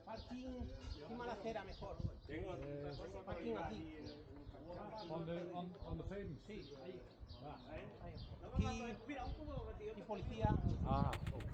Parking, qué mala acera mejor. Parking aquí. On the pavement? Sí, ahí. Ah. Ahí. Aquí policía. Ah, okay.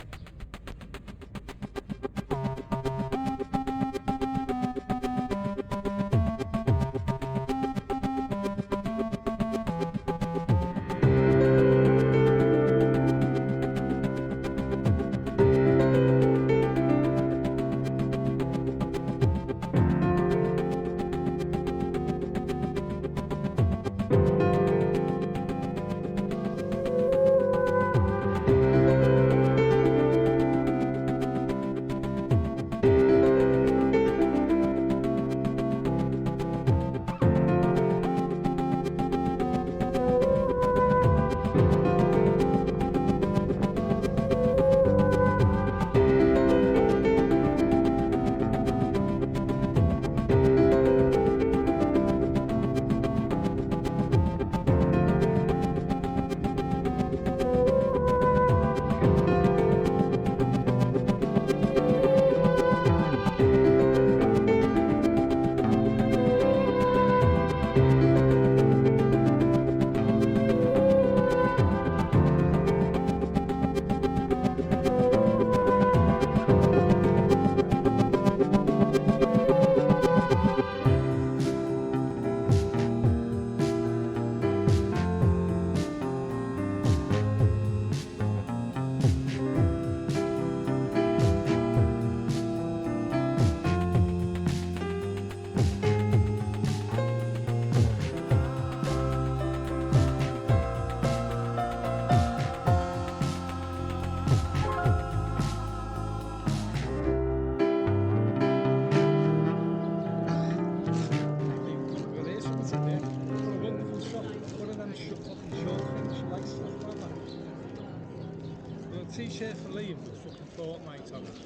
T-shirt for Liam with fucking Fortnite on it,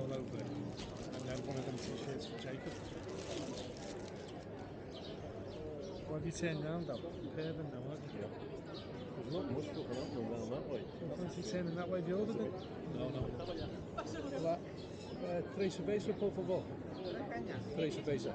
all over it, and then one of them t-shirts for Jacob. What have you turned round though? Curving now, aren't you? There's not much looking happening down that way. Fancy turning that way the other bit? No. Hola. Tres cervezas, por favor. Tres cervezas.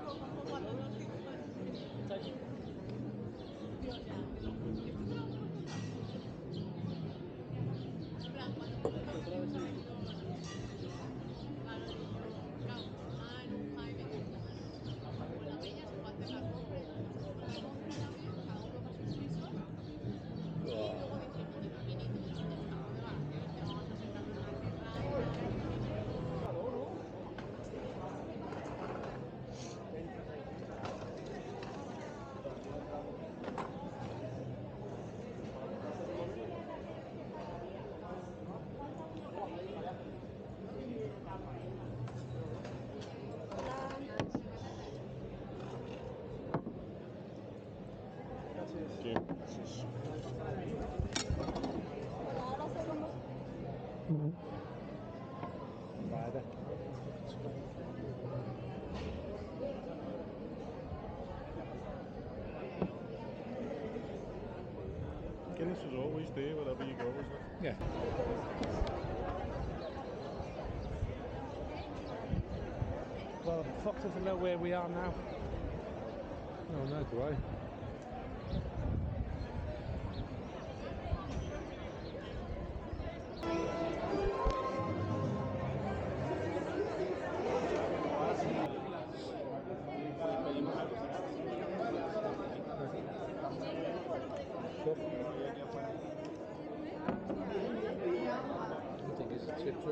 Merida. Guinness is always there wherever you go, isn't it? Yeah. Well, the fuck doesn't know where we are now. Oh no, do I? I think it's a tip to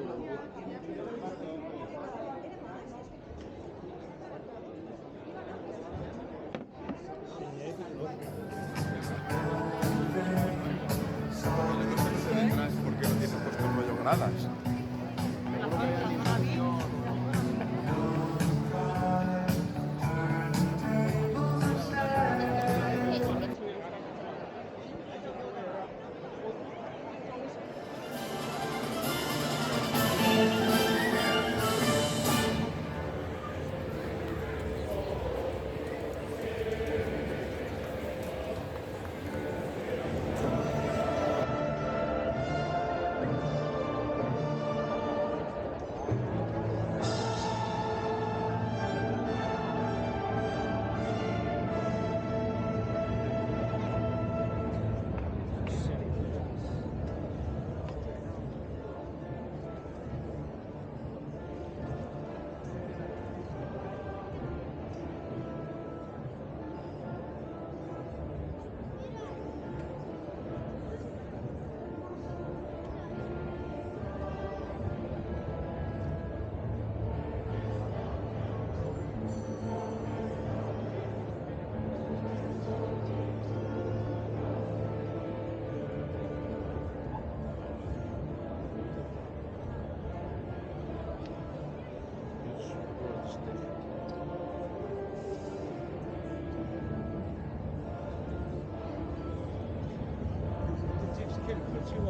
¿Por qué no tiene puesto el rollo gradas? Quel petit ou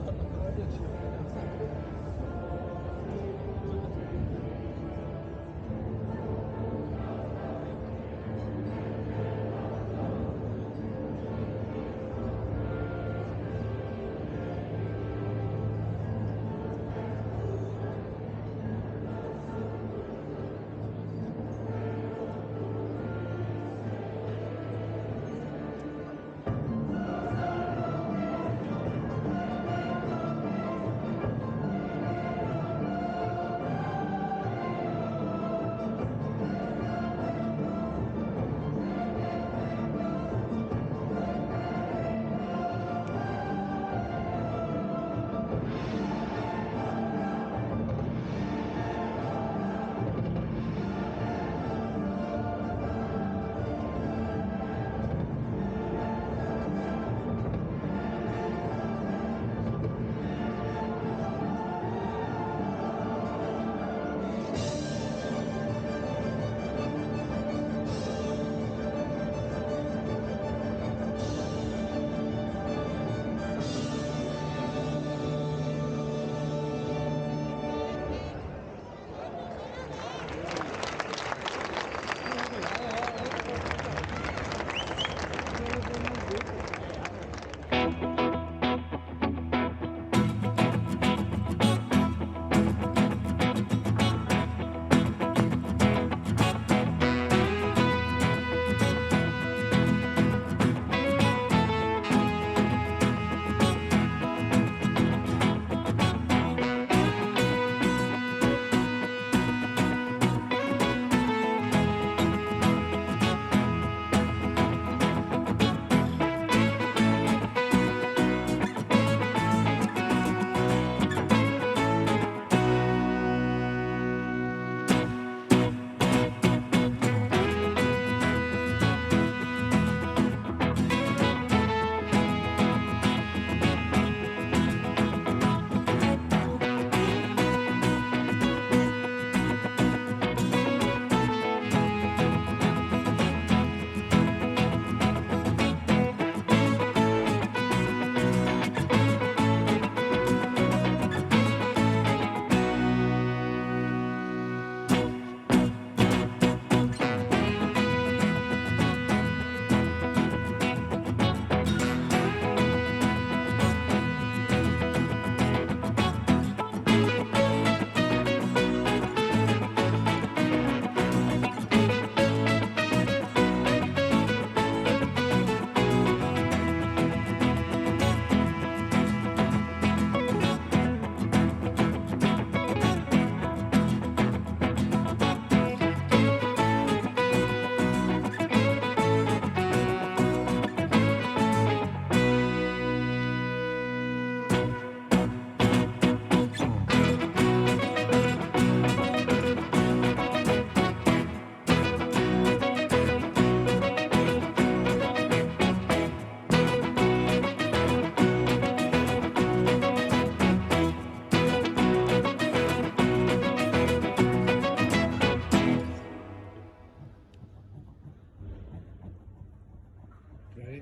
Right,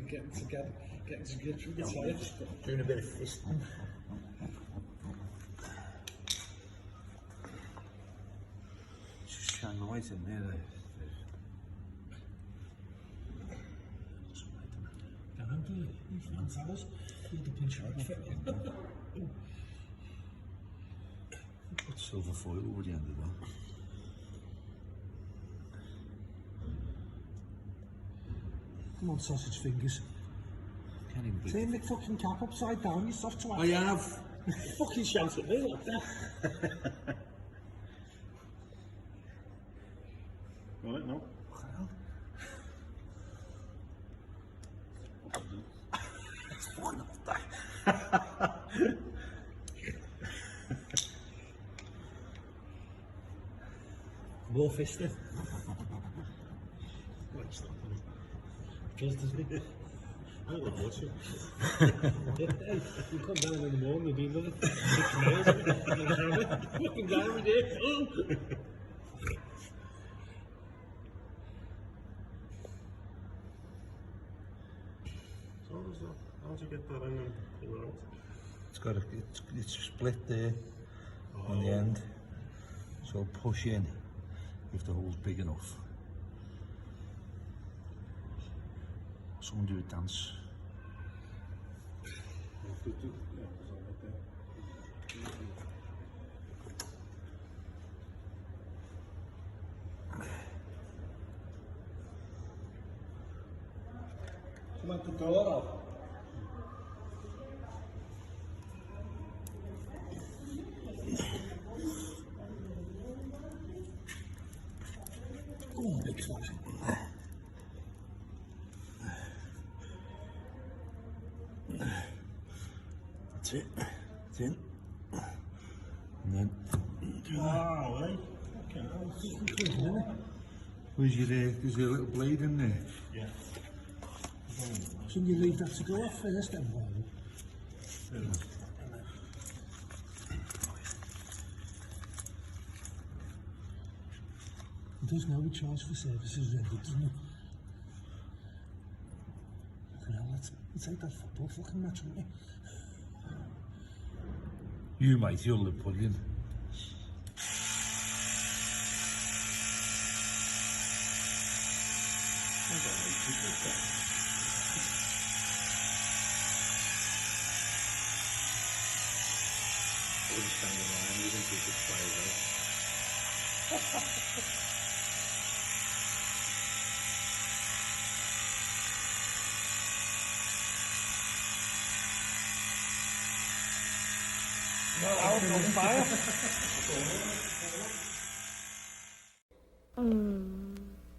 getting to grips with the tires. Doing a bit of fisting. Just shine the light in there. Can't do it. You fancy us? You're the puncture outfit. Put silver foil over the end of that. Come on, sausage fingers. Can't even Turn the fucking cap upside down, you soft twat. I have. Fucking shout at me like that. Got it, no? It's fucking up there. More fisting. Just as me. I don't like watching. Hey, you come down in the morning, you'll be another 6 miles. Fucking down with it. Oh! So how did you get that in and pull it out? It's split there on the end. So push in if the hole's big enough. Someone do a dance. Come on, put the door off. Oh, big size. That's it. It's in. And then. Wow, right? Okay, Where's your, there's a little blade in there? yeah. Shouldn't you leave that to go off first then? It does now we charge for services rendered, doesn't it? Fucking hell, let's take that football fucking match, won't we? You might, you'll live pudding.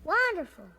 Wonderful.